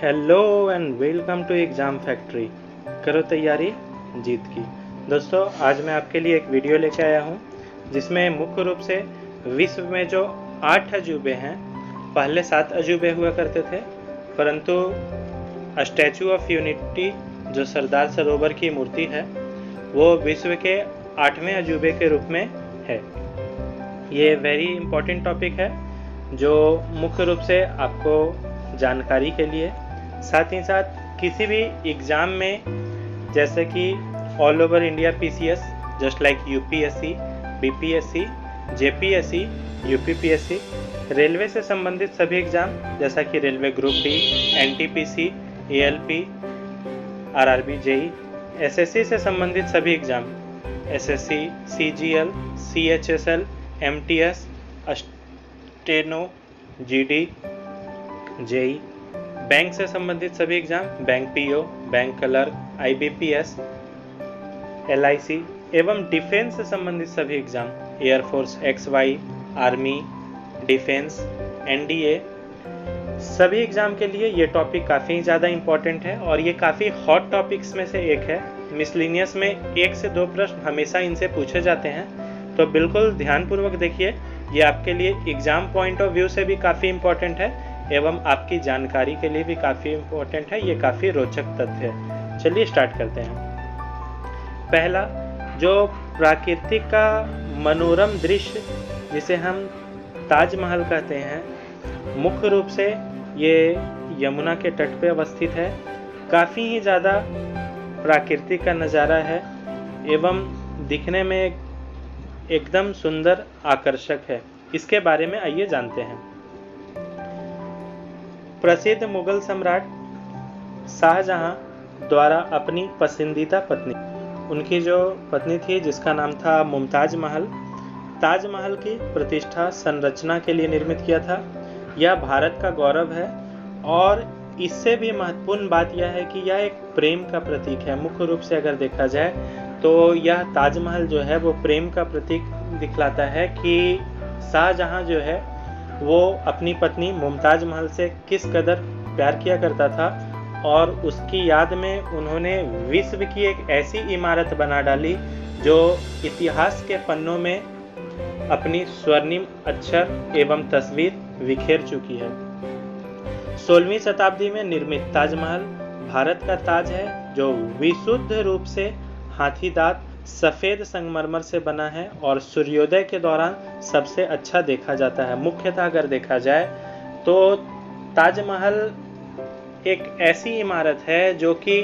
Hello and welcome to exam factory. करो तैयारी जीत की। दोस्तों, आज मैं आपके लिए एक वीडियो लेके आया हूँ जिसमें मुख्य रूप से विश्व में जो 8 अजूबे हैं, पहले 7 अजूबे हुआ करते थे, परंतु स्टैचू ऑफ यूनिटी जो सरदार सरोवर की मूर्ति है वो विश्व के 8वें अजूबे के रूप में है। ये वेरी इम्पोर्टेंट टॉपिक है जो मुख्य रूप से आपको जानकारी के लिए, साथ ही साथ किसी भी एग्ज़ाम में जैसे कि all over India PCS, just like UPSC, BPSC, JPSC, UPPSC, railway से संबंधित सभी एग्ज़ाम जैसा कि railway group D, NTPC, ALP, RRB, JE, SSC से संबंधित सभी exam, SSC, CGL, CHSL, MTS, steno, GD, JE, bank से संबंधित सभी exam, bank PO, bank clerk, IBPS, LIC एवं डिफेंस से संबंधित सभी exam, air force, X Y, army, defence, NDA, सभी एग्जाम के लिए ये टॉपिक काफ़ी ज़्यादा इम्पोर्टेंट है और ये काफ़ी हॉट टॉपिक्स में से एक है। मिसलिनियस में 1 से 2 प्रश्न हमेशा इनसे पूछे जाते हैं, तो बिल्कुल ध्यानपूर्वक देखिए। ये आपके लिए एग्जाम पॉइंट ऑफ व्यू से भी काफ़ी इम्पोर्टेंट है एवं आपकी जानकारी के लिए भी काफ़ी इम्पोर्टेंट है। ये काफ़ी रोचक तथ्य है। चलिए स्टार्ट करते हैं। पहला, जो प्राकृतिक का मनोरम दृश्य जिसे हम ताजमहल कहते हैं, मुख्य रूप से ये यमुना के तट पे अवस्थित है। काफ़ी ही ज़्यादा प्राकृतिक का नज़ारा है एवं दिखने में एकदम सुंदर, आकर्षक है। इसके बारे में आइए जानते हैं। प्रसिद्ध मुगल सम्राट शाहजहां द्वारा अपनी पसंदीदा पत्नी, उनकी जो पत्नी थी जिसका नाम था मुमताज महल, ताजमहल की प्रतिष्ठा संरचना के लिए निर्मित किया था। यह भारत का गौरव है और इससे भी महत्वपूर्ण बात यह है कि यह एक प्रेम का प्रतीक है। मुख्य रूप से अगर देखा जाए तो यह ताजमहल जो है वो प्रेम का प्रतीक दिखलाता है कि शाहजहां जो है वो अपनी पत्नी मुमताज महल से किस कदर प्यार किया करता था और उसकी याद में उन्होंने विश्व की एक ऐसी इमारत बना डाली जो इतिहास के पन्नों में अपनी स्वर्णिम अक्षर एवं तस्वीर बिखेर चुकी है। 16वीं शताब्दी में निर्मित ताजमहल भारत का ताज है जो विशुद्ध रूप से हाथी दांत सफ़ेद संगमरमर से बना है और सूर्योदय के दौरान सबसे अच्छा देखा जाता है। मुख्यतः अगर देखा जाए तो ताजमहल एक ऐसी इमारत है जो कि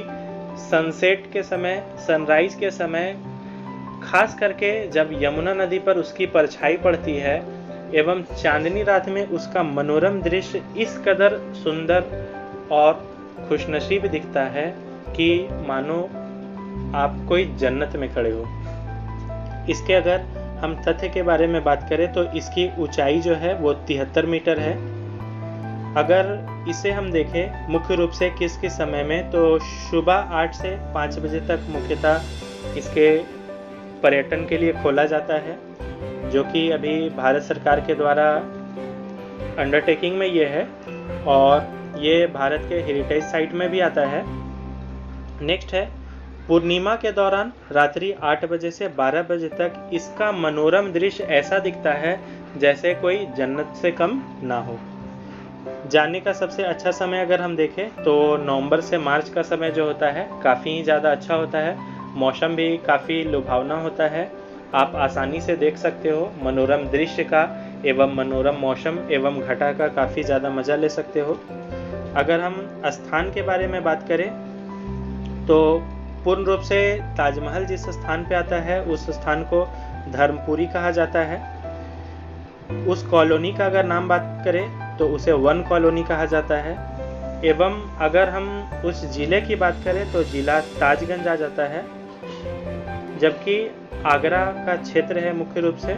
सनसेट के समय, सनराइज के समय, खास करके जब यमुना नदी पर उसकी परछाई पड़ती है एवं चांदनी रात में उसका मनोरम दृश्य इस कदर सुंदर और खुशनसीब दिखता है कि मानो आप कोई जन्नत में खड़े हो। इसके अगर हम तथ्य के बारे में बात करें तो इसकी ऊंचाई जो है वो 73 मीटर है। अगर इसे हम देखें मुख्य रूप से किस किस समय में, तो सुबह 8 से 5 बजे तक मुख्यतः इसके पर्यटन के लिए खोला जाता है, जो कि अभी भारत सरकार के द्वारा अंडरटेकिंग में ये है और ये भारत के हेरिटेज साइट में भी आता है। नेक्स्ट है, पूर्णिमा के दौरान रात्रि 8 बजे से 12 बजे तक इसका मनोरम दृश्य ऐसा दिखता है जैसे कोई जन्नत से कम ना हो। जाने का सबसे अच्छा समय अगर हम देखें तो नवंबर से मार्च का समय जो होता है काफ़ी ज़्यादा अच्छा होता है। मौसम भी काफ़ी लुभावना होता है। आप आसानी से देख सकते हो मनोरम दृश्य का एवं मनोरम मौसम एवं घटा का काफ़ी ज़्यादा मज़ा ले सकते हो। अगर हम स्थान के बारे में बात करें तो पूर्ण रूप से ताजमहल जिस स्थान पे आता है उस स्थान को धर्मपुरी कहा जाता है। उस कॉलोनी का अगर नाम बात करें तो उसे वन कॉलोनी कहा जाता है। एवं अगर हम उस जिले की बात करें तो जिला ताजगंज आ जाता है, जबकि आगरा का क्षेत्र है मुख्य रूप से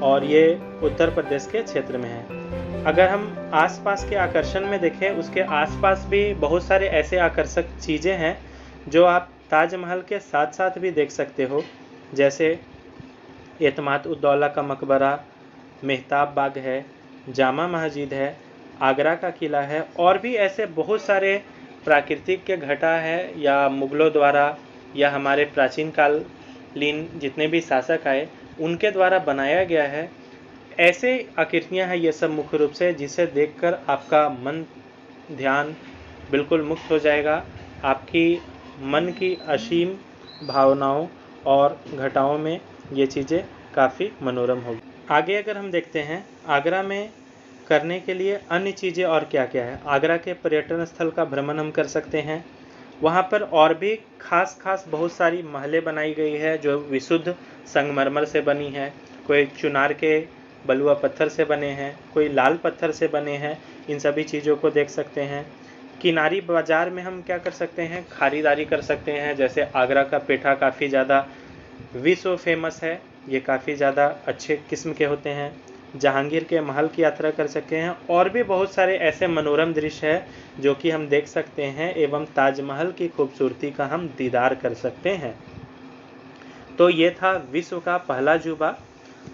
और ये उत्तर प्रदेश के क्षेत्र में है। अगर हम आसपास के आकर्षण में देखें, उसके आसपास भी बहुत सारे ऐसे आकर्षक चीज़ें हैं जो आप ताजमहल के साथ साथ भी देख सकते हो, जैसे एतमाद उद्दौला का मकबरा, मेहताब बाग है, जामा मस्जिद है, आगरा का किला है, और भी ऐसे बहुत सारे प्राकृतिक के घटा है या मुगलों द्वारा या हमारे प्राचीन कालीन जितने भी शासक आए उनके द्वारा बनाया गया है। ऐसे आकृतियां हैं ये सब मुख्य रूप से, जिसे देखकर आपका मन ध्यान बिल्कुल मुक्त हो जाएगा। आपकी मन की असीम भावनाओं और घटाओं में ये चीज़ें काफ़ी मनोरम होगी। आगे अगर हम देखते हैं आगरा में करने के लिए अन्य चीज़ें और क्या क्या है। आगरा के पर्यटन स्थल का भ्रमण हम कर सकते हैं। वहाँ पर और भी खास बहुत सारी महलें बनाई गई है जो विशुद्ध संगमरमर से बनी है। कोई चुनार के बलुआ पत्थर से बने हैं, कोई लाल पत्थर से बने हैं। इन सभी चीज़ों को देख सकते हैं। किनारी बाज़ार में हम क्या कर सकते हैं, खरीदारी कर सकते हैं। जैसे आगरा का पेठा काफ़ी ज़्यादा विश्व फेमस है, ये काफ़ी ज़्यादा अच्छे किस्म के होते हैं। जहांगीर के महल की यात्रा कर सकते हैं, और भी बहुत सारे ऐसे मनोरम दृश्य है जो कि हम देख सकते हैं, एवं ताजमहल की खूबसूरती का हम दीदार कर सकते हैं। तो ये था विश्व का पहला अजूबा।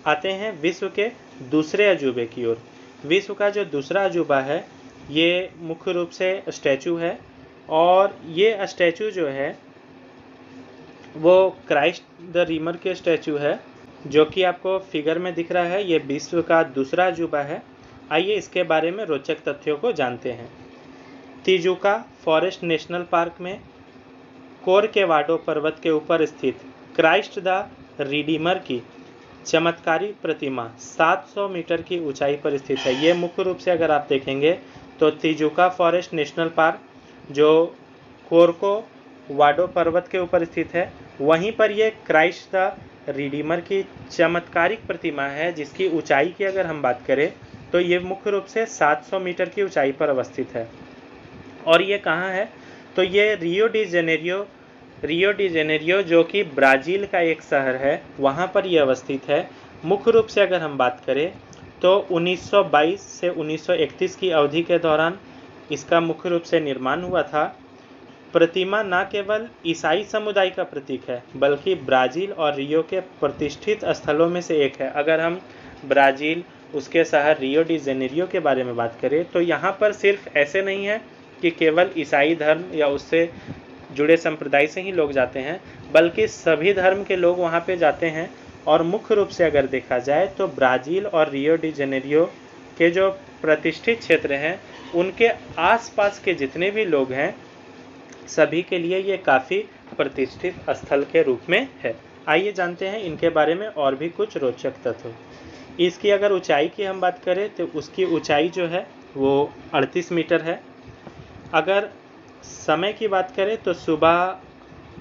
आते हैं विश्व के दूसरे अजूबे की ओर। विश्व का जो दूसरा अजूबा है ये मुख्य रूप से स्टैचू है, और ये स्टैचू जो है वो क्राइस्ट द रिडीमर के स्टैचू है, जो कि आपको फिगर में दिख रहा है। ये विश्व का दूसरा अजूबा है। आइए इसके बारे में रोचक तथ्यों को जानते हैं। तिजुका फॉरेस्ट नेशनल पार्क में कोरकेवाडो पर्वत के ऊपर स्थित क्राइस्ट द रिडीमर की चमत्कारी प्रतिमा 700 मीटर की ऊंचाई पर स्थित है। ये मुख्य रूप से अगर आप देखेंगे तो तिजुका फॉरेस्ट नेशनल पार्क जो कोरकोवाडो पर्वत के ऊपर स्थित है, वहीं पर ये क्राइस्ट द रिडीमर की चमत्कारिक प्रतिमा है, जिसकी ऊंचाई की अगर हम बात करें तो ये मुख्य रूप से 700 मीटर की ऊंचाई पर अवस्थित है। और ये कहाँ है, तो ये रियो डी जेनेरियो जो कि ब्राज़ील का एक शहर है, वहाँ पर ये अवस्थित है। मुख्य रूप से अगर हम बात करें तो 1922 से 1931 की अवधि के दौरान इसका मुख्य रूप से निर्माण हुआ था। प्रतिमा न केवल ईसाई समुदाय का प्रतीक है, बल्कि ब्राज़ील और रियो के प्रतिष्ठित स्थलों में से एक है। अगर हम ब्राज़ील उसके शहर रियो डी जेनेरियो के बारे में बात करें तो यहाँ पर सिर्फ ऐसे नहीं है कि केवल ईसाई धर्म या उससे जुड़े संप्रदाय से ही लोग जाते हैं, बल्कि सभी धर्म के लोग वहाँ पे जाते हैं। और मुख्य रूप से अगर देखा जाए तो ब्राज़ील और रियो डी जेनेरियो के जो प्रतिष्ठित क्षेत्र हैं उनके आसपास के जितने भी लोग हैं सभी के लिए ये काफ़ी प्रतिष्ठित स्थल के रूप में है। आइए जानते हैं इनके बारे में और भी कुछ रोचक तथ्य। इसकी अगर ऊंचाई की हम बात करें तो उसकी ऊंचाई जो है वो 38 मीटर है। अगर समय की बात करें तो सुबह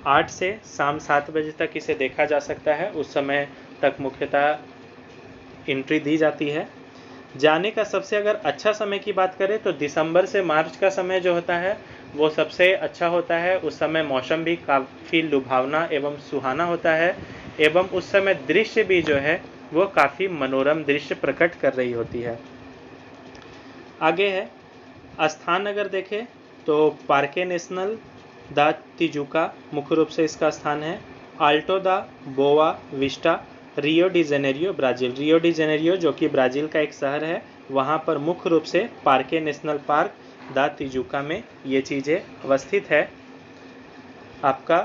8 से शाम 7 बजे तक इसे देखा जा सकता है। उस समय तक मुख्यतः एंट्री दी जाती है। जाने का सबसे अगर अच्छा समय की बात करें तो दिसंबर से मार्च का समय जो होता है वो सबसे अच्छा होता है। उस समय मौसम भी काफ़ी लुभावना एवं सुहाना होता है, एवं उस समय दृश्य भी जो है वो काफ़ी मनोरम दृश्य प्रकट कर रही होती है। आगे है स्थान अगर देखें तो पार्के नेशनल द तिजुका मुख्य रूप से इसका स्थान है। Alto the boa Vista Rio de Janeiro Brazil. Rio de Janeiro जो कि ब्राज़ील का एक शहर है, वहाँ पर मुख्य रूप से पार्के नेशनल पार्क द तिजुका में ये चीज़ें अवस्थित है। आपका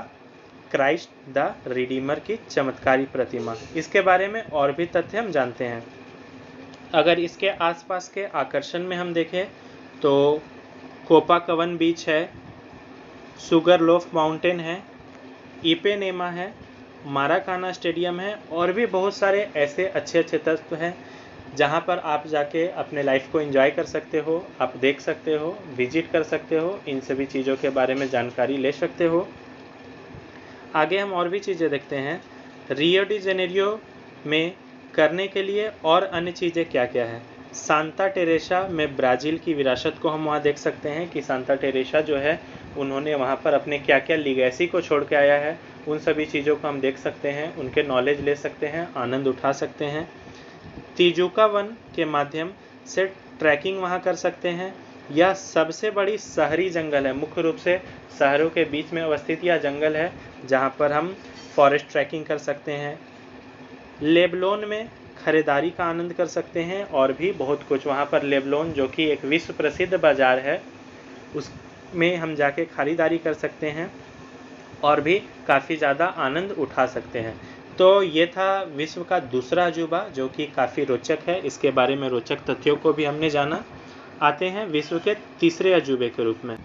क्राइस्ट द रिडीमर की चमत्कारी प्रतिमा, इसके बारे में और भी तथ्य हम जानते हैं। अगर इसके आसपास के आकर्षण में हम देखें तो कोपाकवन बीच है, सुगरलोफ माउंटेन है, इपेनेमा है, माराकाना स्टेडियम है, और भी बहुत सारे ऐसे अच्छे तत्व हैं जहां पर आप जाके अपने लाइफ को एंजॉय कर सकते हो, आप देख सकते हो, विजिट कर सकते हो, इन सभी चीज़ों के बारे में जानकारी ले सकते हो। आगे हम और भी चीज़ें देखते हैं। रियो डी जेनेरियो में करने के लिए और अन्य चीज़ें क्या क्या है। सांता टेरेसा में ब्राज़ील की विरासत को हम वहाँ देख सकते हैं कि सांता टेरेसा जो है उन्होंने वहाँ पर अपने क्या क्या लीगेसी को छोड़ के आया है, उन सभी चीज़ों को हम देख सकते हैं, उनके नॉलेज ले सकते हैं, आनंद उठा सकते हैं। तिजुका वन के माध्यम से ट्रैकिंग वहाँ कर सकते हैं। यह सबसे बड़ी शहरी जंगल है, मुख्य रूप से शहरों के बीच में अवस्थित यह जंगल है जहाँ पर हम फॉरेस्ट ट्रैकिंग कर सकते हैं। लेबनोन में खरीदारी का आनंद कर सकते हैं और भी बहुत कुछ। वहाँ पर लेबलोन जो कि एक विश्व प्रसिद्ध बाज़ार है, उसमें हम जाके खरीदारी कर सकते हैं और भी काफ़ी ज़्यादा आनंद उठा सकते हैं। तो ये था विश्व का दूसरा अजूबा जो कि काफ़ी रोचक है। इसके बारे में रोचक तथ्यों को भी हमने जाना। आते हैं विश्व के तीसरे अजूबे के रूप में।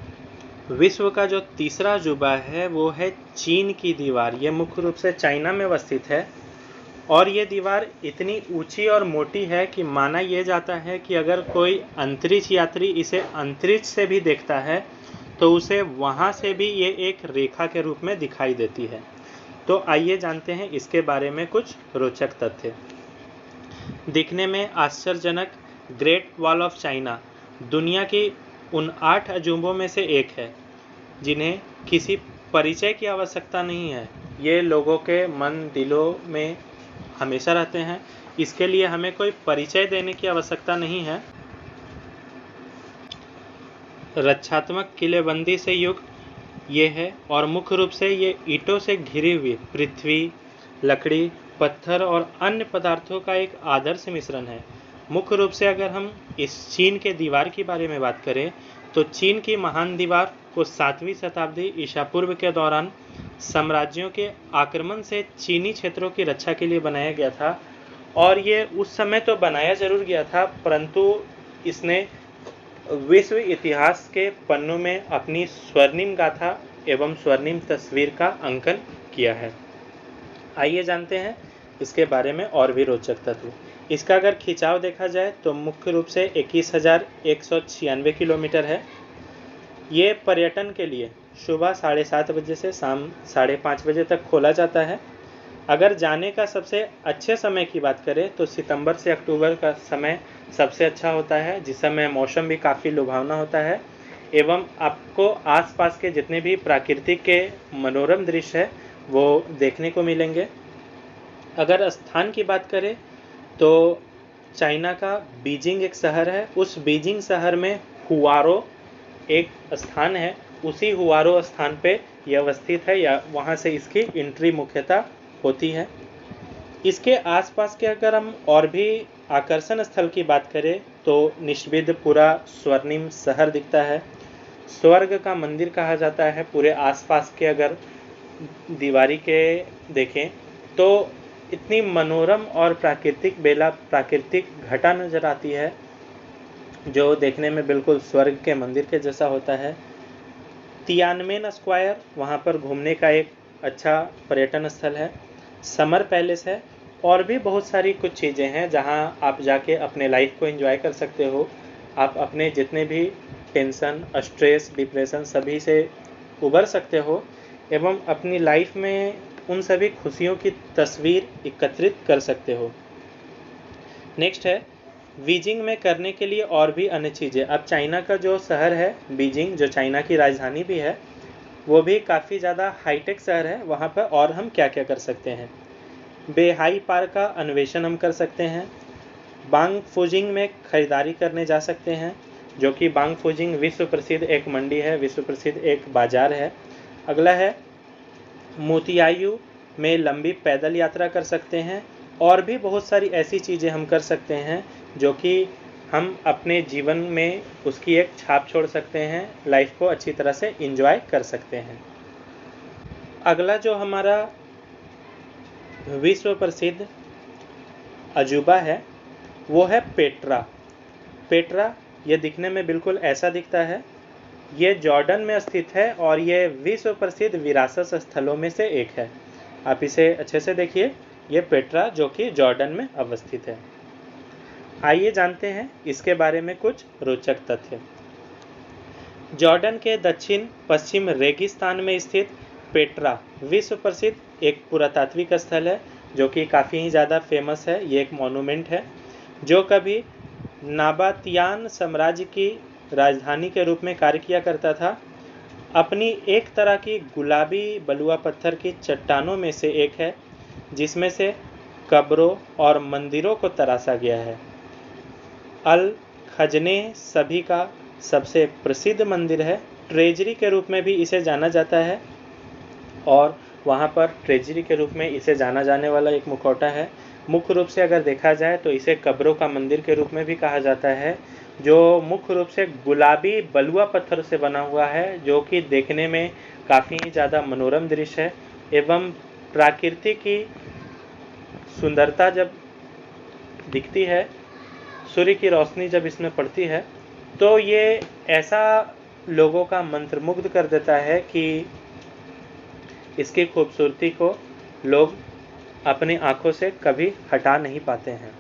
विश्व का जो तीसरा अजूबा है वो है चीन की दीवार। ये मुख्य रूप से चाइना में अवस्थित है और ये दीवार इतनी ऊंची और मोटी है कि माना यह जाता है कि अगर कोई अंतरिक्ष यात्री इसे अंतरिक्ष से भी देखता है तो उसे वहाँ से भी ये एक रेखा के रूप में दिखाई देती है। तो आइए जानते हैं इसके बारे में कुछ रोचक तथ्य। दिखने में आश्चर्यजनक ग्रेट वॉल ऑफ चाइना दुनिया की उन 8 अजूबों में से एक है जिन्हें किसी परिचय की आवश्यकता नहीं है। ये लोगों के मन दिलों में हमेशा रहते हैं, इसके लिए हमें कोई परिचय देने की आवश्यकता नहीं है। रक्षात्मक किलेबंदी से युक्त ये है और मुख्य रूप से ये ईंटों से घिरी हुई पृथ्वी, लकड़ी, पत्थर और अन्य पदार्थों का एक आदर्श मिश्रण है। मुख्य रूप से अगर हम इस चीन के दीवार के बारे में बात करें तो चीन की महान दीवार को 7वीं शताब्दी ईसा पूर्व के दौरान साम्राज्यों के आक्रमण से चीनी क्षेत्रों की रक्षा के लिए बनाया गया था। और ये उस समय तो बनाया जरूर गया था, परंतु इसने विश्व इतिहास के पन्नों में अपनी स्वर्णिम गाथा एवं स्वर्णिम तस्वीर का अंकन किया है। आइए जानते हैं इसके बारे में और भी रोचक तथ्य। इसका अगर खिंचाव देखा जाए तो मुख्य रूप से 21,196 किलोमीटर है। ये पर्यटन के लिए सुबह 7:30 बजे से शाम 5:30 बजे तक खोला जाता है। अगर जाने का सबसे अच्छे समय की बात करें तो सितंबर से अक्टूबर का समय सबसे अच्छा होता है, जिस समय मौसम भी काफ़ी लुभावना होता है एवं आपको आसपास के जितने भी प्राकृतिक के मनोरम दृश्य है वो देखने को मिलेंगे। अगर स्थान की बात करें तो चाइना का बीजिंग एक शहर है। उस बीजिंग शहर में हुआरो एक स्थान है, उसी हुआरो स्थान पे यह अवस्थित है या वहाँ से इसकी एंट्री मुख्यतः होती है। इसके आसपास के अगर हम और भी आकर्षण स्थल की बात करें तो निष्विद पूरा स्वर्णिम शहर दिखता है। स्वर्ग का मंदिर कहा जाता है। पूरे आसपास के अगर दीवारी के देखें तो इतनी मनोरम और प्राकृतिक घटा नजर आती है जो देखने में बिल्कुल स्वर्ग के मंदिर के जैसा होता है। तियानमेन स्क्वायर वहाँ पर घूमने का एक अच्छा पर्यटन स्थल है। समर पैलेस है और भी बहुत सारी कुछ चीज़ें हैं जहाँ आप जाके अपने लाइफ को एंजॉय कर सकते हो। आप अपने जितने भी टेंशन, स्ट्रेस, डिप्रेशन सभी से उबर सकते हो एवं अपनी लाइफ में उन सभी खुशियों की तस्वीर एकत्रित कर सकते हो। नेक्स्ट है बीजिंग में करने के लिए और भी अन्य चीज़ें। अब चाइना का जो शहर है बीजिंग, जो चाइना की राजधानी भी है, वो भी काफ़ी ज़्यादा हाईटेक शहर है। वहाँ पर और हम क्या क्या कर सकते हैं, बेहाई पार्क का अन्वेषण हम कर सकते हैं। बांग फुजिंग में खरीदारी करने जा सकते हैं, जो कि बांग फुजिंग विश्व प्रसिद्ध एक मंडी है, विश्व प्रसिद्ध एक बाज़ार है। अगला है मोतियायू में लंबी पैदल यात्रा कर सकते हैं। और भी बहुत सारी ऐसी चीज़ें हम कर सकते हैं जो कि हम अपने जीवन में उसकी एक छाप छोड़ सकते हैं, लाइफ को अच्छी तरह से एंजॉय कर सकते हैं। अगला जो हमारा विश्व प्रसिद्ध अजूबा है वो है पेट्रा। पेट्रा ये दिखने में बिल्कुल ऐसा दिखता है। ये जॉर्डन में स्थित है और ये विश्व प्रसिद्ध विरासत स्थलों में से एक है। आप इसे अच्छे से देखिए, ये पेट्रा जो कि जॉर्डन में अवस्थित है। आइए जानते हैं इसके बारे में कुछ रोचक तथ्य। जॉर्डन के दक्षिण पश्चिम रेगिस्तान में स्थित पेट्रा विश्व प्रसिद्ध एक पुरातात्विक स्थल है जो कि काफ़ी ही ज़्यादा फेमस है। ये एक मॉन्यूमेंट है जो कभी नाबातियान साम्राज्य की राजधानी के रूप में कार्य किया करता था। अपनी एक तरह की गुलाबी बलुआ पत्थर की चट्टानों में से एक है जिसमें से कब्रों और मंदिरों को तराशा गया है। अल खजने सभी का सबसे प्रसिद्ध मंदिर है। ट्रेजरी के रूप में भी इसे जाना जाता है और वहाँ पर ट्रेजरी के रूप में इसे जाना जाने वाला एक मुखौटा है मुख्य रूप से अगर देखा जाए तो इसे कब्रों का मंदिर के रूप में भी कहा जाता है, जो मुख्य रूप से गुलाबी बलुआ पत्थर से बना हुआ है, जो कि देखने में काफ़ी ज़्यादा मनोरम दृश्य है एवं प्रकृति की सुंदरता जब दिखती है, सूर्य की रोशनी जब इसमें पड़ती है, तो ये ऐसा लोगों का मंत्रमुग्ध कर देता है कि इसकी खूबसूरती को लोग अपनी आंखों से कभी हटा नहीं पाते हैं।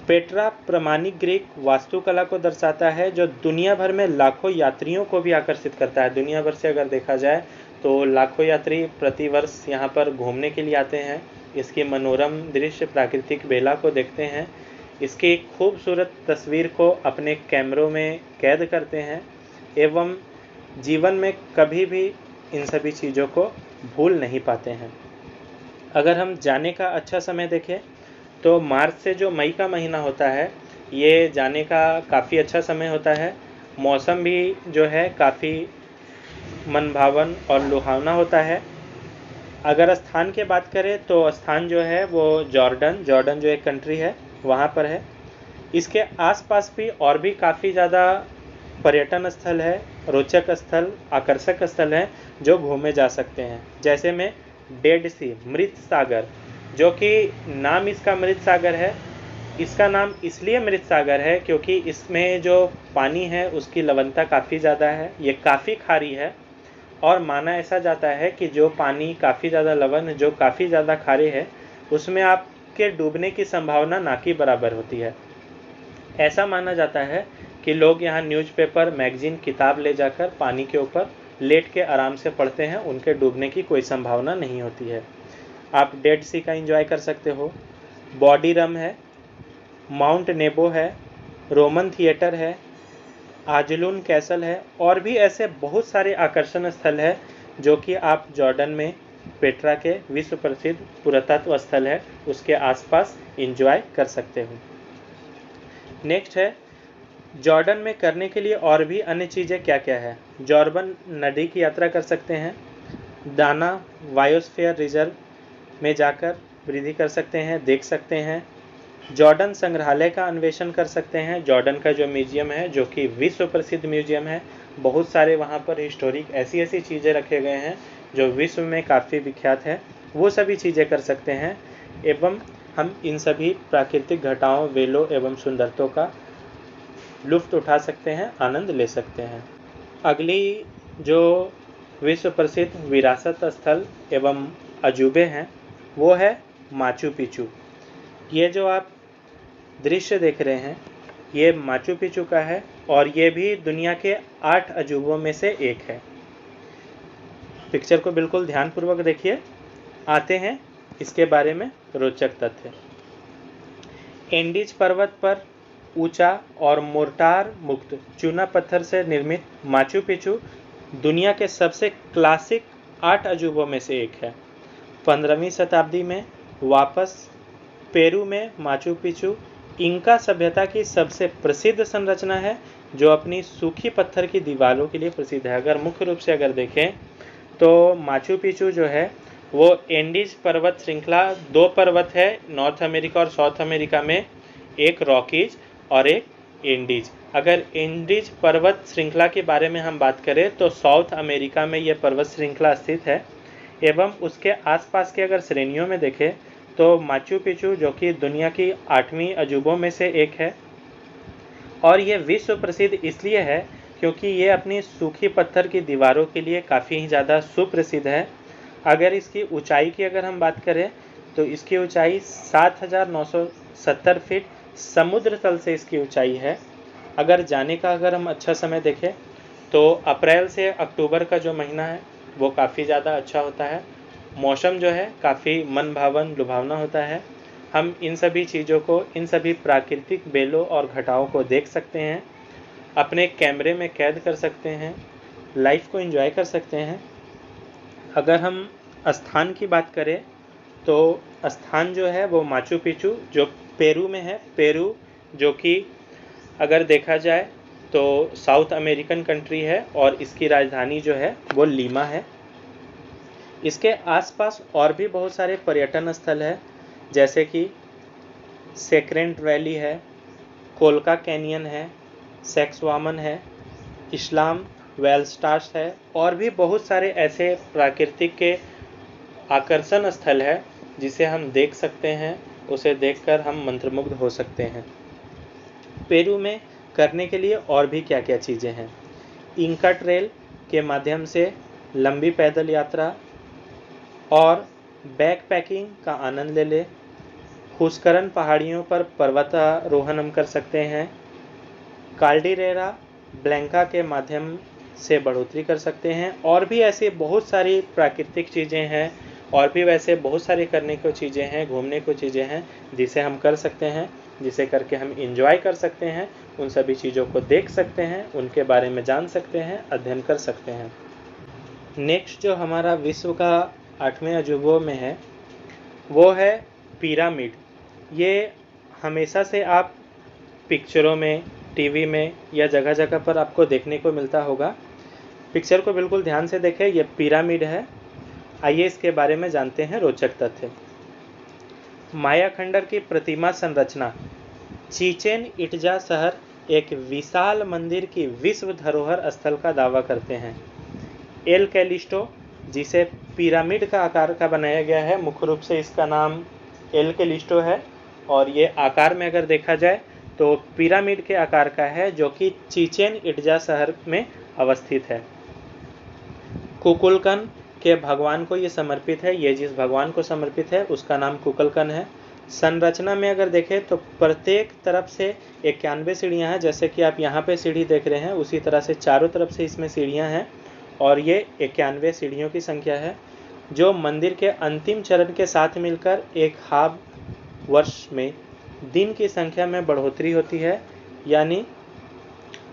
पेट्रा प्रामाणिक ग्रीक वास्तुकला को दर्शाता है, जो दुनिया भर में लाखों यात्रियों को भी आकर्षित करता है। दुनिया भर से अगर देखा जाए तो लाखों यात्री प्रतिवर्ष यहाँ पर घूमने के लिए आते हैं, इसकी मनोरम दृश्य प्राकृतिक बेला को देखते हैं, इसकी खूबसूरत तस्वीर को अपने कैमरों में कैद करते हैं एवं जीवन में कभी भी इन सभी चीज़ों को भूल नहीं पाते हैं। अगर हम जाने का अच्छा समय देखें तो मार्च से जो मई का महीना होता है, ये जाने का काफ़ी अच्छा समय होता है। मौसम भी जो है काफ़ी मनभावन और लुभावना होता है। अगर स्थान की बात करें तो स्थान जो है वो जॉर्डन जो एक कंट्री है वहाँ पर है। इसके आसपास भी और भी काफ़ी ज़्यादा पर्यटन स्थल है, रोचक स्थल, आकर्षक स्थल हैं जो घूमे जा सकते हैं। जैसे में डेड सी, मृत सागर, जो कि नाम इसका मृत सागर है। इसका नाम इसलिए मृत सागर है क्योंकि इसमें जो पानी है उसकी लवणता काफ़ी ज़्यादा है, ये काफ़ी खारी है और माना ऐसा जाता है कि जो पानी काफ़ी ज़्यादा लवण, जो काफ़ी ज़्यादा खारे है, उसमें आपके डूबने की संभावना ना की बराबर होती है। ऐसा माना जाता है कि लोग यहाँ न्यूज़पेपर, मैगजीन, किताब ले जाकर पानी के ऊपर लेट के आराम से पढ़ते हैं, उनके डूबने की कोई संभावना नहीं होती है। आप डेड सी का एंजॉय कर सकते हो। बॉडी रम है, माउंट नेबो है, रोमन थिएटर है, आजलून कैसल है और भी ऐसे बहुत सारे आकर्षण स्थल है जो कि आप जॉर्डन में पेट्रा के विश्व प्रसिद्ध पुरातत्व स्थल है उसके आसपास एंजॉय कर सकते हो। नेक्स्ट है जॉर्डन में करने के लिए और भी अन्य चीज़ें क्या क्या है। जॉर्डन नदी की यात्रा कर सकते हैं, दाना बायोस्फीयर रिजर्व में जाकर वृद्धि कर सकते हैं, देख सकते हैं। जॉर्डन संग्रहालय का अन्वेषण कर सकते हैं। जॉर्डन का जो म्यूजियम है, जो कि विश्व प्रसिद्ध म्यूजियम है, बहुत सारे वहाँ पर हिस्टोरिक ऐसी चीज़ें रखे गए हैं जो विश्व में काफ़ी विख्यात है, वो सभी चीज़ें कर सकते हैं एवं हम इन सभी प्राकृतिक घटाओं, वेलों एवं सुंदरता का लुफ्त उठा सकते हैं, आनंद ले सकते हैं। अगली जो विश्व प्रसिद्ध विरासत स्थल एवं अजूबे हैं वो है माचू पिचू। ये जो आप दृश्य देख रहे हैं ये माचू पिचू का है और ये भी दुनिया के 8 अजूबों में से एक है। पिक्चर को बिल्कुल ध्यानपूर्वक देखिए। आते हैं इसके बारे में रोचक तथ्य। एंडीज पर्वत पर ऊंचा और मोर्टार मुक्त चूना पत्थर से निर्मित माचू पिचू दुनिया के सबसे क्लासिक 8 अजूबों में से एक है। 15वीं शताब्दी में वापस पेरू में माचू पिचू इंका सभ्यता की सबसे प्रसिद्ध संरचना है जो अपनी सूखी पत्थर की दीवारों के लिए प्रसिद्ध है। अगर मुख्य रूप से अगर देखें तो माचू पिचू जो है वो एंडीज पर्वत श्रृंखला, 2 पर्वत है नॉर्थ अमेरिका और साउथ अमेरिका में, एक रॉकीज और एक एंडीज। अगर एंडीज पर्वत श्रृंखला के बारे में हम बात करें तो साउथ अमेरिका में यह पर्वत श्रृंखला स्थित है एवं उसके आसपास के अगर श्रेणियों में देखें तो माचू पिचू जो कि दुनिया की 8वीं अजूबों में से एक है और ये विश्व प्रसिद्ध इसलिए है क्योंकि ये अपनी सूखी पत्थर की दीवारों के लिए काफ़ी ही ज़्यादा सुप्रसिद्ध है। अगर इसकी ऊंचाई की अगर हम बात करें तो इसकी ऊंचाई 7,970 फीट समुद्र तल से इसकी ऊंचाई है। अगर जाने का अगर हम अच्छा समय देखें तो अप्रैल से अक्टूबर का जो महीना है वो काफ़ी ज़्यादा अच्छा होता है। मौसम जो है काफ़ी मन भावन लुभावना होता है। हम इन सभी चीज़ों को, इन सभी प्राकृतिक बेलों और घटाओं को देख सकते हैं, अपने कैमरे में कैद कर सकते हैं, लाइफ को एंजॉय कर सकते हैं। अगर हम स्थान की बात करें तो स्थान जो है वो माचू पिचू जो पेरू में है, पेरू जो कि अगर देखा जाए तो साउथ अमेरिकन कंट्री है और इसकी राजधानी जो है वो लीमा है। इसके आसपास और भी बहुत सारे पर्यटन स्थल है जैसे कि सेक्रेंट वैली है, कोलका कैनियन है, सेक्सवामन है, इस्लाम वेलस्टास है और भी बहुत सारे ऐसे प्राकृतिक के आकर्षण स्थल है जिसे हम देख सकते हैं। उसे देखकर हम मंत्रमुग्ध हो सकते हैं। पेरू में करने के लिए और भी क्या क्या चीज़ें हैं। इंका ट्रेल के माध्यम से लंबी पैदल यात्रा और बैकपैकिंग का आनंद ले ले। हुस्करन पहाड़ियों पर पर्वतारोहण हम कर सकते हैं। काल्डिरेरा ब्लैंका के माध्यम से बढ़ोतरी कर सकते हैं और भी ऐसी बहुत सारी प्राकृतिक चीज़ें हैं और भी वैसे बहुत सारी करने को चीज़ें हैं, घूमने को चीज़ें हैं जिसे हम कर सकते हैं, जिसे करके हम इंजॉय कर सकते हैं, उन सभी चीज़ों को देख सकते हैं, उनके बारे में जान सकते हैं, अध्ययन कर सकते हैं। नेक्स्ट जो हमारा विश्व का 8वें अजूबों में है वो है पिरामिड। ये हमेशा से आप पिक्चरों में, टीवी में या जगह जगह पर आपको देखने को मिलता होगा। पिक्चर को बिल्कुल ध्यान से देखें, ये पिरामिड है। आइए इसके बारे में जानते हैं रोचक तथ्य। माया खंडर की प्रतिमा संरचना। चीचेन इट्जा शहर एक विशाल मंदिर की विश्व धरोहर स्थल का दावा करते हैं। एल कैलिस्टो, जिसे पिरामिड का आकार का बनाया गया है, मुख्य रूप से इसका नाम एल कैलिस्टो है और ये आकार में अगर देखा जाए तो पिरामिड के आकार का है, जो कि चीचेन इट्जा शहर में अवस्थित है। कुकुलकन के भगवान को ये समर्पित है। ये जिस भगवान को समर्पित है उसका नाम कुकुलकन है। संरचना में अगर देखें तो प्रत्येक तरफ से 91 सीढ़ियाँ हैं। जैसे कि आप यहाँ पे सीढ़ी देख रहे हैं, उसी तरह से चारों तरफ से इसमें सीढ़ियाँ हैं और ये 91 सीढ़ियों की संख्या है, जो मंदिर के अंतिम चरण के साथ मिलकर एक हाफ वर्ष में दिन की संख्या में बढ़ोतरी होती है, यानी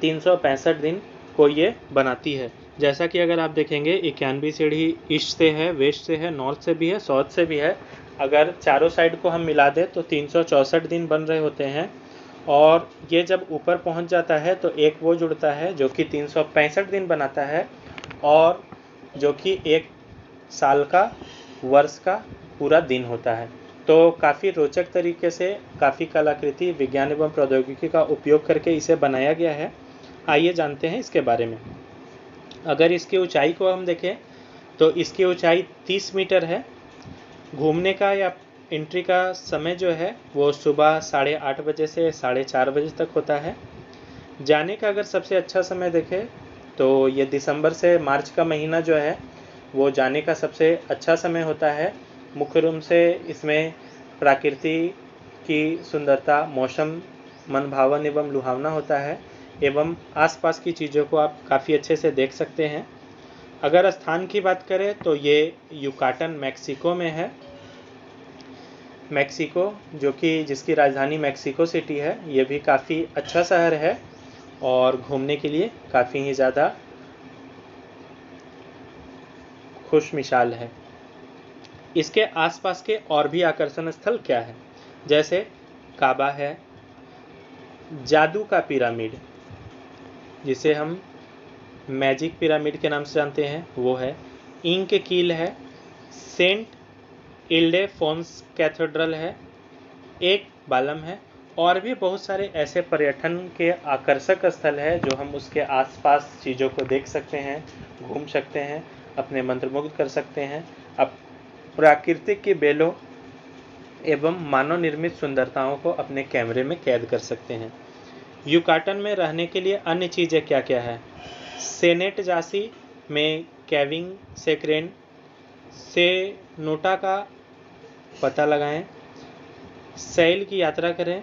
365 दिन को ये बनाती है। जैसा कि अगर आप देखेंगे 91 सीढ़ी ईस्ट से है, वेस्ट से है, नॉर्थ से भी है, साउथ से भी है। अगर चारों साइड को हम मिला दें तो 364 दिन बन रहे होते हैं और ये जब ऊपर पहुंच जाता है तो एक वो जुड़ता है जो कि 365 दिन बनाता है और जो कि एक साल का, वर्ष का पूरा दिन होता है। तो काफ़ी रोचक तरीके से, काफ़ी कलाकृति, विज्ञान एवं प्रौद्योगिकी का उपयोग करके इसे बनाया गया है। आइए जानते हैं इसके बारे में। अगर इसकी ऊंचाई को हम देखें तो इसकी ऊंचाई 30 मीटर है। घूमने का या एंट्री का समय जो है वो सुबह 8:30 बजे से 4:30 बजे तक होता है। जाने का अगर सबसे अच्छा समय देखें तो ये दिसंबर से मार्च का महीना जो है वो जाने का सबसे अच्छा समय होता है। मुख्य रूप से इसमें प्रकृति की सुंदरता, मौसम मनभावन एवं लुभावना होता है एवं आसपास की चीज़ों को आप काफ़ी अच्छे से देख सकते हैं। अगर स्थान की बात करें तो ये युकाटन मैक्सिको में है। मैक्सिको, जो कि जिसकी राजधानी मैक्सिको सिटी है, ये भी काफ़ी अच्छा शहर है और घूमने के लिए काफ़ी ही ज़्यादा खुशमिसाल है। इसके आसपास के और भी आकर्षण स्थल क्या है, जैसे काबा है, जादू का पिरामिड जिसे हम मैजिक पिरामिड के नाम से जानते हैं वो है, इंक कील है, सेंट इल्डेफोन्स कैथेड्रल है, एक बालम है और भी बहुत सारे ऐसे पर्यटन के आकर्षक स्थल है जो हम उसके आसपास चीज़ों को देख सकते हैं, घूम सकते हैं, अपने मंत्रमुग्ध कर सकते हैं, अब प्राकृतिक की बेलों एवं मानव निर्मित सुंदरताओं को अपने कैमरे में कैद कर सकते हैं। युकाटन में रहने के लिए अन्य चीज़ें क्या क्या है। सेनेट जासी में कैविंग सेक्रेन से नोटा का पता लगाएं, सैल की यात्रा करें,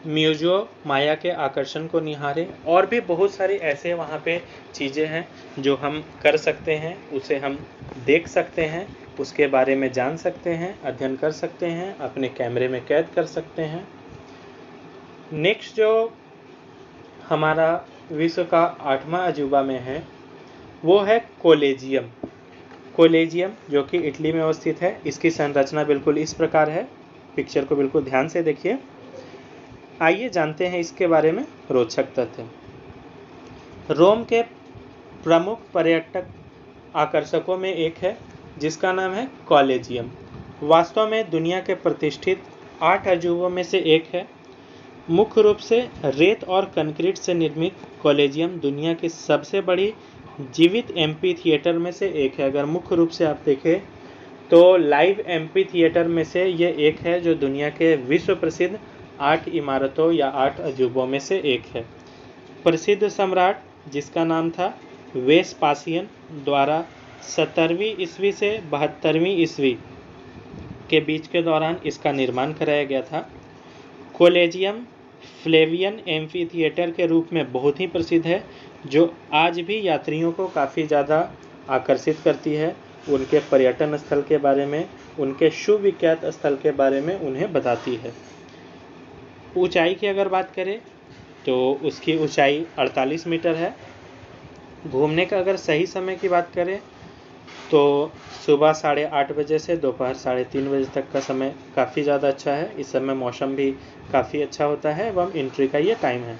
म्यूजियो माया के आकर्षण को निहारें और भी बहुत सारी ऐसे वहाँ पे चीज़ें हैं जो हम कर सकते हैं, उसे हम देख सकते हैं, उसके बारे में जान सकते हैं, अध्ययन कर सकते हैं, अपने कैमरे में कैद कर सकते हैं। नेक्स्ट जो हमारा विश्व का 8वां अजूबा में है वो है कोलेजियम। कोलेजियम जो कि इटली में अवस्थित है। इसकी संरचना बिल्कुल इस प्रकार है, पिक्चर को बिल्कुल ध्यान से देखिए। आइए जानते हैं इसके बारे में रोचक तथ्य। रोम के प्रमुख पर्यटक आकर्षकों में एक है जिसका नाम है कोलेजियम। वास्तव में दुनिया के प्रतिष्ठित 8 अजूबों में से एक है। मुख्य रूप से रेत और कंक्रीट से निर्मित कॉलेजियम दुनिया की सबसे बड़ी जीवित एम्पी थिएटर में से एक है। अगर मुख्य रूप से आप देखें तो लाइव एम्पी थिएटर में से ये एक है जो दुनिया के विश्व प्रसिद्ध 8 इमारतों या 8 अजूबों में से एक है। प्रसिद्ध सम्राट जिसका नाम था वेस्पासियन द्वारा 17वीं ईस्वी से 72वीं ईस्वी के बीच के दौरान इसका निर्माण कराया गया था। कॉलेजियम फ्लेवियन एम्फी थिएटर के रूप में बहुत ही प्रसिद्ध है, जो आज भी यात्रियों को काफ़ी ज़्यादा आकर्षित करती है। उनके पर्यटन स्थल के बारे में, उनके सुविख्यात स्थल के बारे में उन्हें बताती है। ऊंचाई की अगर बात करें तो उसकी ऊंचाई 48 मीटर है। घूमने का अगर सही समय की बात करें तो सुबह 8:30 बजे से दोपहर 3:30 बजे तक का समय काफ़ी ज़्यादा अच्छा है। इस समय मौसम भी काफ़ी अच्छा होता है एवं एंट्री का ये टाइम है।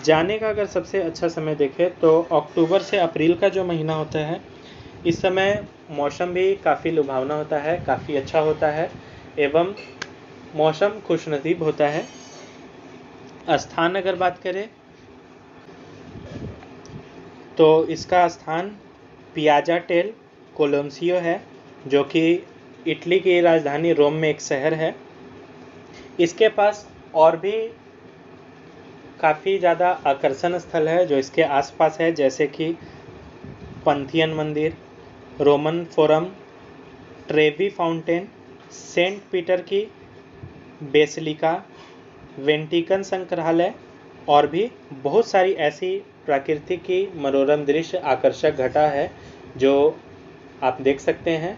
जाने का अगर सबसे अच्छा समय देखें तो अक्टूबर से अप्रैल का जो महीना होता है, इस समय मौसम भी काफ़ी लुभावना होता है, काफ़ी अच्छा होता है एवं मौसम खुशनसीब होता है। स्थान अगर बात करें तो इसका स्थान पियाजा टेल कोलोम्सियो है, जो कि इटली की राजधानी रोम में एक शहर है। इसके पास और भी काफ़ी ज़्यादा आकर्षण स्थल है जो इसके आसपास है, जैसे कि पंथियन मंदिर, Roman Forum, Trevi Fountain, Saint Peter की बेसिलिका, वेंटिकन संग्रहालय और भी बहुत सारी ऐसी प्रकृति की मनोरम दृश्य आकर्षक घटा है जो आप देख सकते हैं।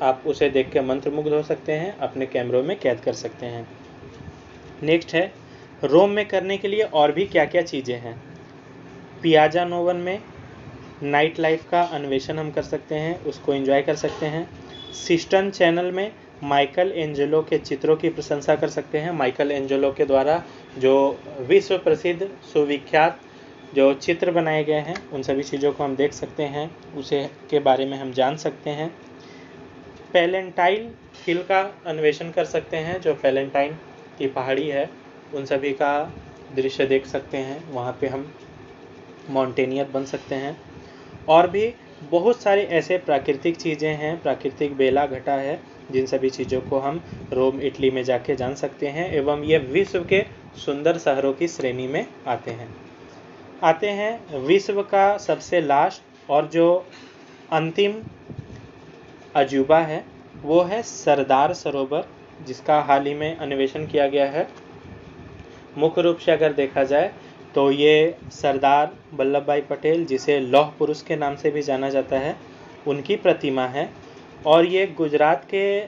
आप उसे देख के मंत्रमुग्ध हो सकते हैं, अपने कैमरों में कैद कर सकते हैं। नेक्स्ट है रोम में करने के लिए और भी क्या क्या चीज़ें हैं। पियाजा नोवन में नाइट लाइफ का अन्वेषण हम कर सकते हैं, उसको एंजॉय कर सकते हैं। सिस्टन चैनल में माइकल एंजेलो के चित्रों की प्रशंसा कर सकते हैं। माइकल एंजेलो के द्वारा जो विश्व प्रसिद्ध सुविख्यात जो चित्र बनाए गए हैं, उन सभी चीज़ों को हम देख सकते हैं, उसे के बारे में हम जान सकते हैं। पैलेंटाइन हिल का अन्वेषण कर सकते हैं, जो पैलेंटाइन की पहाड़ी है, उन सभी का दृश्य देख सकते हैं। वहाँ पे हम माउंटेनियर बन सकते हैं। और भी बहुत सारे ऐसे प्राकृतिक चीज़ें हैं, प्राकृतिक बेला घटा है, जिन सभी चीज़ों को हम रोम इटली में जाके जान सकते हैं एवं ये विश्व के सुंदर शहरों की श्रेणी में आते हैं। विश्व का सबसे लास्ट और जो अंतिम अजूबा है वो है सरदार सरोवर, जिसका हाल ही में अन्वेषण किया गया है। मुख्य रूप से अगर देखा जाए तो ये सरदार वल्लभ भाई पटेल, जिसे लौह पुरुष के नाम से भी जाना जाता है, उनकी प्रतिमा है और ये गुजरात के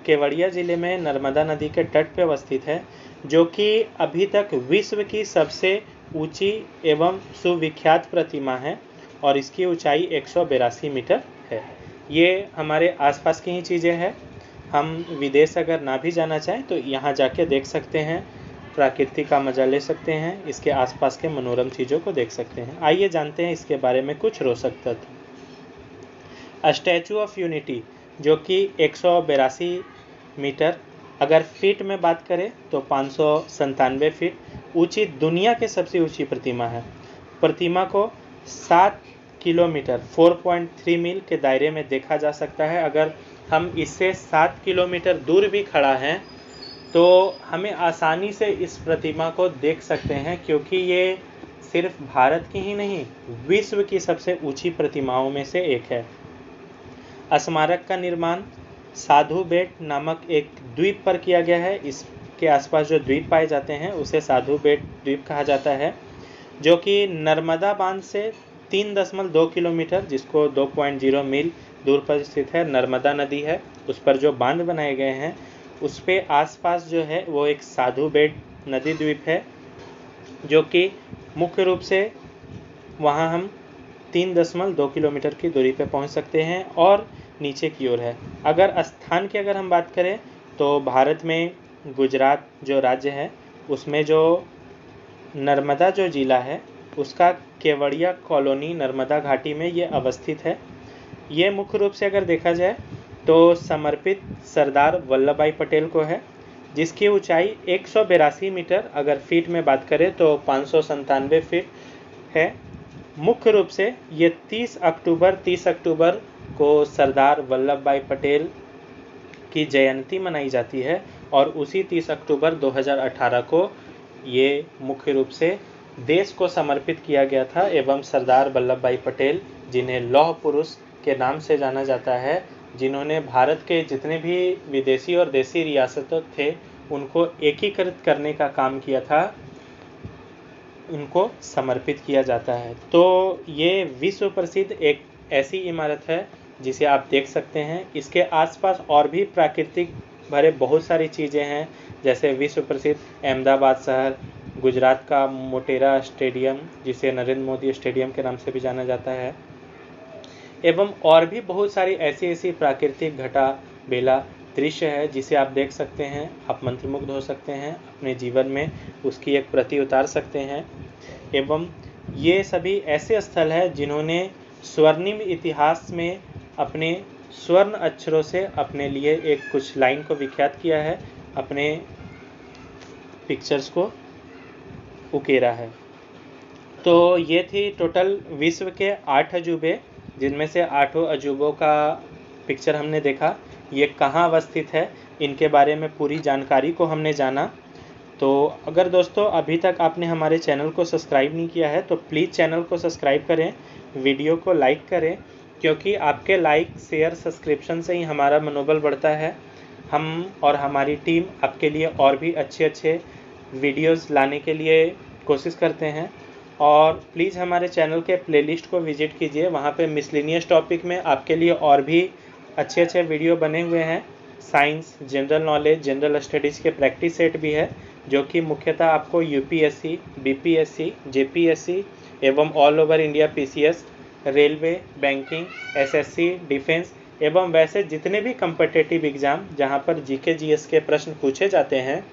केवड़िया ज़िले में नर्मदा नदी के तट पर अवस्थित है, जो कि अभी तक विश्व की सबसे ऊंची एवं सुविख्यात प्रतिमा है और इसकी ऊंचाई 182 मीटर है। ये हमारे आसपास की ही चीज़ें हैं। हम विदेश अगर ना भी जाना चाहें तो यहाँ जाके देख सकते हैं, प्रकृति का मजा ले सकते हैं, इसके आसपास के मनोरम चीज़ों को देख सकते हैं। आइए जानते हैं इसके बारे में कुछ रोचक तथ्य। स्टैचू ऑफ यूनिटी, जो कि 182 मीटर, अगर फीट में बात करें तो 597 फीट ऊंची दुनिया की सबसे ऊंची प्रतिमा है। प्रतिमा को 7 किलोमीटर 4.3 मील के दायरे में देखा जा सकता है। अगर हम इससे 7 किलोमीटर दूर भी खड़ा हैं तो हमें आसानी से इस प्रतिमा को देख सकते हैं, क्योंकि ये सिर्फ भारत की ही नहीं, विश्व की सबसे ऊंची प्रतिमाओं में से एक है। स्मारक का निर्माण साधु बेट नामक एक द्वीप पर किया गया है। इसके आसपास जो द्वीप पाए जाते हैं उसे साधु बेट द्वीप कहा जाता है, जो कि नर्मदा बांध से 3.2 किलोमीटर, जिसको 2.0 मील दूर पर स्थित है। नर्मदा नदी है, उस पर जो बांध बनाए गए हैं उस पे आसपास जो है वो एक साधु बेट नदी द्वीप है, जो कि मुख्य रूप से वहाँ हम 3.2 किलोमीटर की दूरी पे पहुँच सकते हैं और नीचे की ओर है। अगर स्थान की अगर हम बात करें तो भारत में गुजरात जो राज्य है उसमें जो नर्मदा जो ज़िला है उसका केवड़िया कॉलोनी नर्मदा घाटी में ये अवस्थित है। ये मुख्य रूप से अगर देखा जाए तो समर्पित सरदार वल्लभ भाई पटेल को है, जिसकी ऊंचाई 182 मीटर, अगर फीट में बात करें तो 597 फीट है। मुख्य रूप से ये 30 अक्टूबर को सरदार वल्लभ भाई पटेल की जयंती मनाई जाती है और उसी 30 अक्टूबर 2018 को ये मुख्य रूप से देश को समर्पित किया गया था। एवं सरदार वल्लभ भाई पटेल, जिन्हें लौह पुरुष के नाम से जाना जाता है, जिन्होंने भारत के जितने भी विदेशी और देसी रियासतों थे उनको एकीकृत करने का काम किया था, उनको समर्पित किया जाता है। तो ये विश्व प्रसिद्ध एक ऐसी इमारत है जिसे आप देख सकते हैं। इसके आसपास और भी प्राकृतिक भरे बहुत सारी चीज़ें हैं, जैसे विश्व प्रसिद्ध अहमदाबाद शहर, गुजरात का मोटेरा स्टेडियम जिसे नरेंद्र मोदी स्टेडियम के नाम से भी जाना जाता है, एवं और भी बहुत सारी ऐसी प्राकृतिक घटा बेला दृश्य है जिसे आप देख सकते हैं। आप मंत्रमुग्ध हो सकते हैं, अपने जीवन में उसकी एक प्रति उतार सकते हैं। एवं ये सभी ऐसे स्थल हैं जिन्होंने स्वर्णिम इतिहास में अपने स्वर्ण अक्षरों से अपने लिए एक कुछ लाइन को विख्यात किया है, अपने पिक्चर्स को उकेरा है। तो ये थी टोटल विश्व के 8 अजूबे, जिनमें से 8 अजूबों का पिक्चर हमने देखा। ये कहाँ अवस्थित है, इनके बारे में पूरी जानकारी को हमने जाना। तो अगर दोस्तों अभी तक आपने हमारे चैनल को सब्सक्राइब नहीं किया है तो प्लीज़ चैनल को सब्सक्राइब करें, वीडियो को लाइक करें, क्योंकि आपके लाइक, शेयर, सब्सक्रिप्शन से ही हमारा मनोबल बढ़ता है। हम और हमारी टीम आपके लिए और भी अच्छे वीडियोस लाने के लिए कोशिश करते हैं। और प्लीज़ हमारे चैनल के प्लेलिस्ट को विजिट कीजिए, वहाँ पे मिसलेनियस टॉपिक में आपके लिए और भी अच्छे वीडियो बने हुए हैं। Science, general knowledge, general studies के प्रैक्टिस सेट भी है, जो कि मुख्यतः आपको यूपीएससी, बीपीएससी, जेपीएससी एवं all over India PCS, railway, banking, SSC, defence एवं वैसे जितने भी कम्पिटिटिव एग्ज़ाम जहां पर जीके जीएस के प्रश्न पूछे जाते हैं,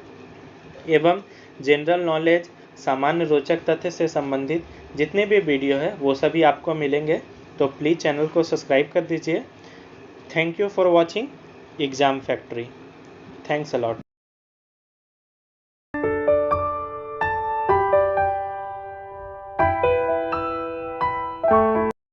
एवं जनरल नॉलेज, सामान्य रोचक तथ्य से संबंधित जितने भी वीडियो है वो सभी आपको मिलेंगे। तो प्लीज़ चैनल को सब्सक्राइब कर दीजिए। Thank you for watching exam factory. Thanks a lot.